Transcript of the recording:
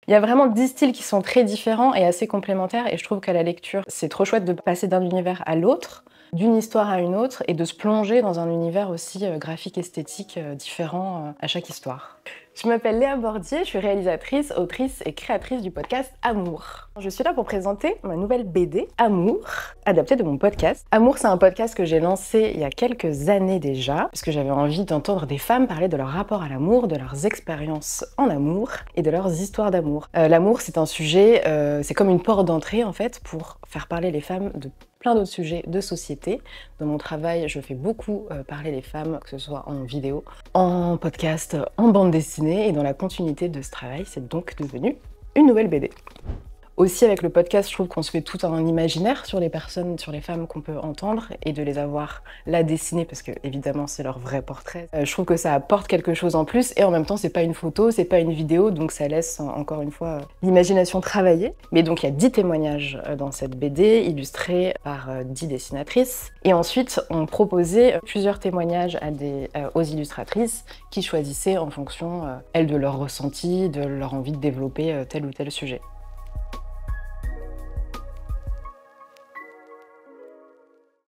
Il y a vraiment 10 styles qui sont très différents et assez complémentaires, et je trouve qu'à la lecture, c'est trop chouette de passer d'un univers à l'autre, d'une histoire à une autre, et de se plonger dans un univers aussi graphique, esthétique, différent à chaque histoire. Je m'appelle Léa Bordier, je suis réalisatrice, autrice et créatrice du podcast Amour. Je suis là pour présenter ma nouvelle BD, Amour, adaptée de mon podcast. Amour, c'est un podcast que j'ai lancé il y a quelques années déjà, parce que j'avais envie d'entendre des femmes parler de leur rapport à l'amour, de leurs expériences en amour et de leurs histoires d'amour. L'amour, c'est un sujet, c'est comme une porte d'entrée en fait, pour faire parler les femmes de plein d'autres sujets de société. Dans mon travail, je fais beaucoup parler les femmes, que ce soit en vidéo, en podcast, en bande dessinée, et dans la continuité de ce travail, c'est donc devenu une nouvelle BD. Aussi, avec le podcast, je trouve qu'on se fait tout un imaginaire sur les personnes, sur les femmes qu'on peut entendre, et de les avoir là dessinées, parce que évidemment c'est leur vrai portrait. Je trouve que ça apporte quelque chose en plus, et en même temps c'est pas une photo, c'est pas une vidéo, donc ça laisse encore une fois l'imagination travailler. Mais donc il y a 10 témoignages dans cette BD, illustrés par 10 dessinatrices, et ensuite on proposait plusieurs témoignages aux illustratrices qui choisissaient en fonction, elles, de leur ressenti, de leur envie de développer tel ou tel sujet.